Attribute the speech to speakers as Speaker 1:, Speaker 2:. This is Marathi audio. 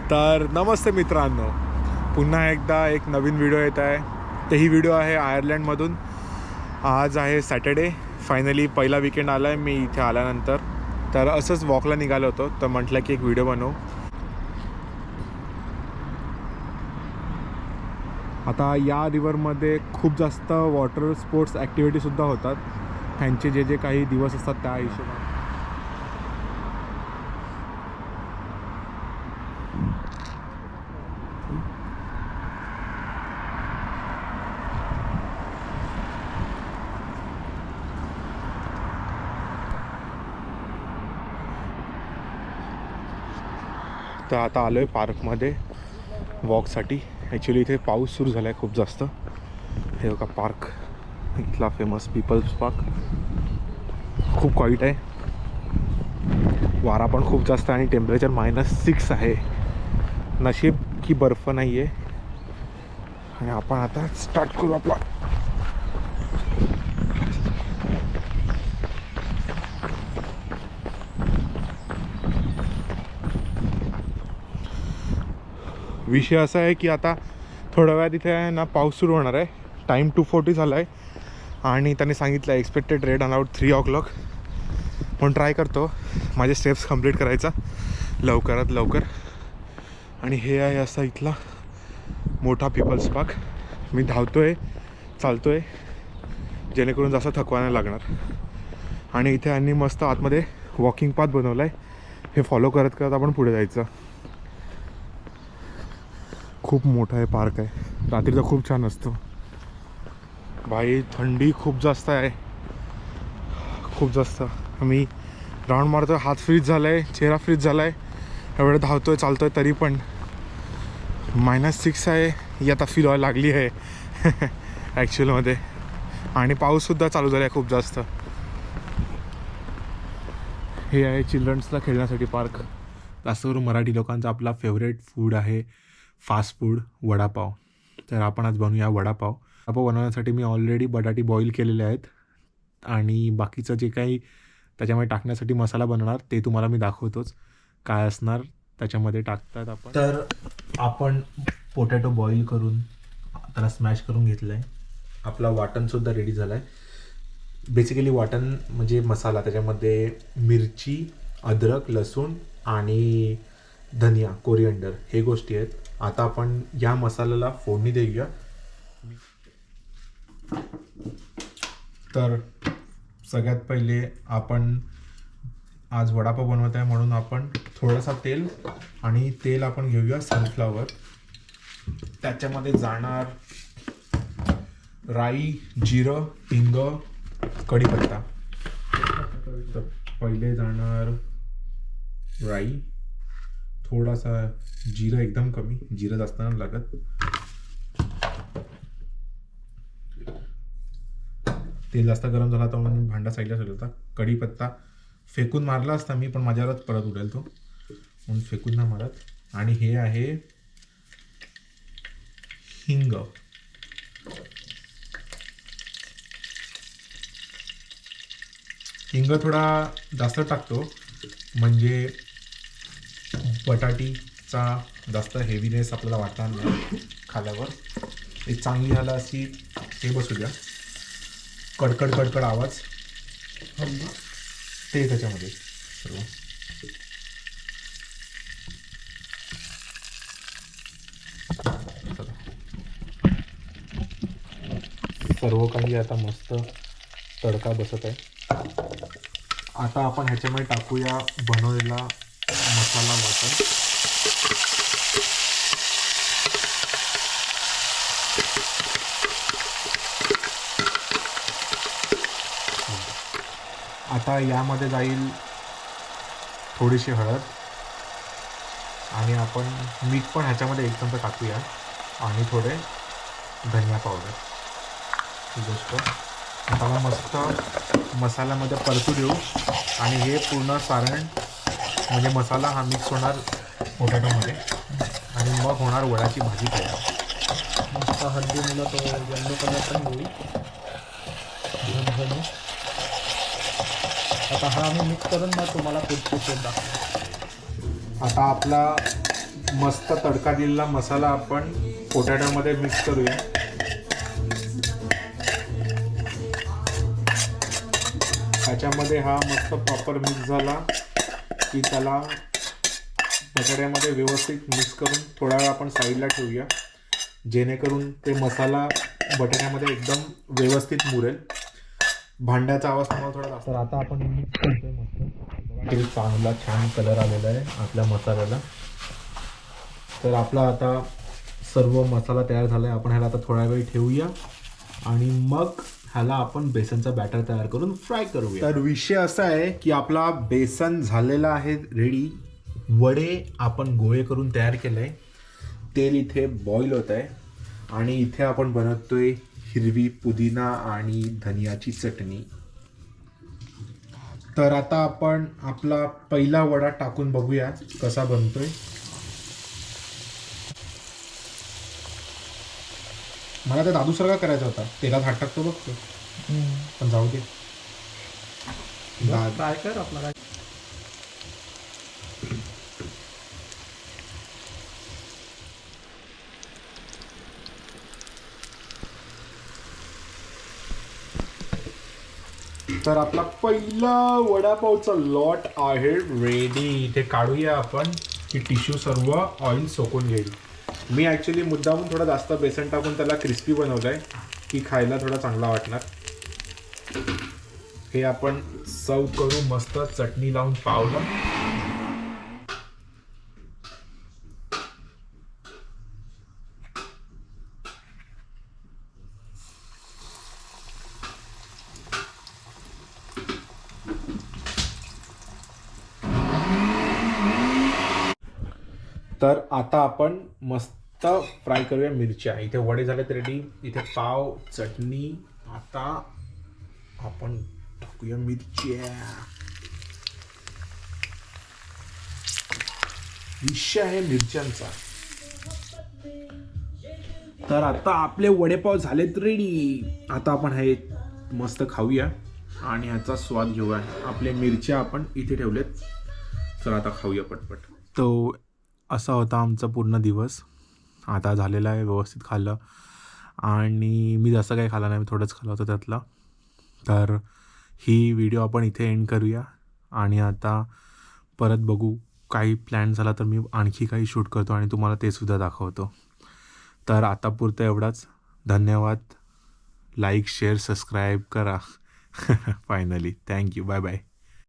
Speaker 1: तर नमस्ते मित्रांनो, पुन्हा एकदा एक नवीन व्हिडिओ येत आहे. तर ही व्हिडिओ आहे आयर्लंडमधून. आज आहे सॅटर्डे. फायनली पहिला विकेंड आला आहे मी इथे आल्यानंतर. तर असंच वॉकला निघालो होतो, तर म्हटलं की एक व्हिडिओ बनवू. आता या रिव्हरमध्ये खूप जास्त वॉटर स्पोर्ट्स ॲक्टिव्हिटीसुद्धा होतात. त्यांचे जे जे काही दिवस असतात त्या हिशोबाने. तर आता आलो आहे पार्कमध्ये वॉकसाठी. ॲक्च्युली इथे पाऊस सुरू झाला आहे खूप जास्त. हे बघा पार्क, इथला फेमस पीपल्स पार्क. खूप क्वाईट आहे, वारा पण खूप जास्त आणि टेम्परेचर -6 आहे. नशीब की बर्फ नाही आहे. आणि आपण आता स्टार्ट करू आपला. विषय असा आहे की आता थोड्या वेळात इथे आहे ना पाऊस सुरू होणार आहे. टाईम 2:40 झाला आहे आणि त्यांनी सांगितलं एक्सपेक्टेड रेट अराउंड 3 o'clock. पण ट्राय करतो माझे स्टेप्स कंप्लीट करायचा लवकरात लवकर. आणि हे आहे असा इथला मोठा पीपल्स पार्क. मी धावतो आहे, चालतो आहे, जेणेकरून जास्त थकवा नाही लागणार. आणि इथे यांनी मस्त आतमध्ये वॉकिंग पाथ बनवला आहे. हे फॉलो करत करत आपण पुढे जायचं. खूप मोठा आहे पार्क आहे. रात्रीचा खूप छान असतो भाई. थंडी खूप जास्त आहे, खूप जास्त. मी राऊंड मारतो, हात फ्रीज झाला आहे, चेहरा फ्रीज झाला आहे. एवढं धावतो आहे, चालतो आहे, तरी पण -6 आहे ही आता फील व्हायला लागली आहे ॲक्च्युअलमध्ये. आणि पाऊससुद्धा चालू झाला आहे खूप जास्त. हे आहे चिल्ड्रन्सला खेळण्यासाठी पार्क. जास्त करून मराठी लोकांचा आपला फेवरेट फूड आहे फास्ट फूड, वडापाव. तर आपण आज बनवूया वडापाव. वडापाव बनवण्यासाठी मी ऑलरेडी बटाटे बॉईल केलेले आहेत आणि बाकीचं जे काही त्याच्यामध्ये टाकण्यासाठी मसाला बनवणार ते तुम्हाला मी दाखवतोच काय असणार त्याच्यामध्ये टाकतात आपण. तर आपण पोटॅटो बॉईल करून त्याला स्मॅश करून घेतलं आहे. आपला वाटणसुद्धा रेडी झाला आहे. बेसिकली वाटण म्हणजे मसाला, त्याच्यामध्ये मिरची, अद्रक, लसूण आणि धनिया, कोरिअंडर हे गोष्टी आहेत. आता आपण या मसाल्याला फोडणी देऊया. तर सगळ्यात पहिले आपण आज वडापाव बनवत आहे म्हणून आपण थोडासा तेल, आणि तेल आपण घेऊया सनफ्लावर. त्याच्यामध्ये जाणार राई, जिरं, हिंग, कढीपत्ता. तर पहिले जाणार राई, थोडासा जिरं, एकदम कमी, जिरं जास्त नाही लागत. तेल जास्त गरम झाला तर म्हणून भांडा साईडला ठेवला होता. कढीपत्ता फेकून मारला असता मी, पण माझ्यावरच परत उडेल तो, म्हणून फेकून नाही मारत. आणि हे आहे हिंग. हिंग थोडा जास्त टाकतो म्हणजे बटाटीचा जास्त हेवीनेस आपल्याला वाटणार नाही खाल्यावर. एक चांगली झाला अशी हे बसू द्या, कडकड कडकड आवाज ते त्याच्यामध्ये सर्व. सर्व काही आता मस्त तडका बसत आहे. आता आपण ह्याच्यामध्ये टाकूया बनवलेला मसाला वाटण. आता यामध्ये जाईल थोडीशी हळद, आणि आपण मीठ पण ह्याच्यामध्ये 1 चमचा टाकूया, आणि थोडे धनिया पावडर. ही गोष्ट आता मस्त मसाल्यामध्ये परतू देऊ. आणि हे पूर्ण सारण म्हणजे मसाला हा मिक्स होणार पोटॅटोमध्ये, आणि मग होणार वड्याची भाजी तयार.
Speaker 2: मस्त हळदी मुलं तो येल्लो कलर पण होईल. आता हा आम्ही मिक्स करून मग तुम्हाला पुढची स्टेप दाखवतो.
Speaker 1: आता आपला मस्त तडका दिलेला मसाला आपण पोटॅटोमध्ये मिक्स करूया. त्याच्यामध्ये हा मस्त प्रॉपर मिक्स झाला की त्याला बटाट्यामध्ये व्यवस्थित मिक्स करून थोडा वेळ आपण साईडला ठेवूया, जेणेकरून ते मसाला बटाट्यामध्ये एकदम व्यवस्थित मुरेल. भांड्याचा आवाज तुम्हाला थोडा जास्त. तर आता आपण मिक्स करतोय मस्त. किती चांगला छान कलर आलेला आहे आपल्या मसाल्याला. तर आपला आता सर्व मसाला तयार झाला आहे. आपण ह्याला आता थोडा वेळ ठेवूया आणि मग ह्याला आपण बेसनचा बॅटर तयार करून फ्राय करूया. तर विषय असा आहे की आपला बेसन झालेला आहे रेडी. वडे आपण गोळे करून तयार केलं आहे. तेल इथे बॉईल होत आहे आणि इथे आपण बनवतोय हिरवी पुदिना आणि धनियाची चटणी. तर आता आपण आपला पहिला वडा टाकून बघूया कसा बनतोय. मला तर दादूसारखा करायचा होता, तेलात हात टाकतो बघतो, पण जाऊ दे.
Speaker 2: ट्राय कर आपला काय.
Speaker 1: तर आपला पहिला वडापावचा लॉट आहे रेडी. इथे काढूया आपण की टिश्यू सर्व ऑइल सोकून घेईल. मी ॲक्च्युली मुद्दामून थोडा जास्त बेसन टाकून त्याला क्रिस्पी बनवलं आहे की खायला थोडा चांगला वाटणार. हे आपण सर्व करू मस्त चटणी लावून पावला. तर आता आपण मस्त फ्राय करूया मिरच्या. इथे वडे झालेत रेडी, इथे पाव, चटणी. आता आपण टाकूया मिरच्या. विषय आहे मिरच्यांचा. तर आता आपले वडेपाव झालेत रेडी. आता आपण हे मस्त खाऊया आणि ह्याचा स्वाद घेऊया. आपले मिरच्या आपण इथे ठेवलेत. चला आता खाऊया पटपट. तो असा होता आमचा पूर्ण दिवस. आता झालेला आहे, व्यवस्थित खाल्लं आणि मी जास्त काही खाल्लं नाही, मी थोडंच खाल्लं होतं त्यातलं. तर ही व्हिडिओ आपण इथे एंड करूया आणि आता परत बघू. काही प्लॅन झाला तर मी आणखी काही शूट करतो आणि तुम्हाला ते सुद्धा दाखवतो. तर आतापुरतं एवढाच. धन्यवाद. लाईक शेअर सबस्क्राईब करा. Finally thank you. Bye bye.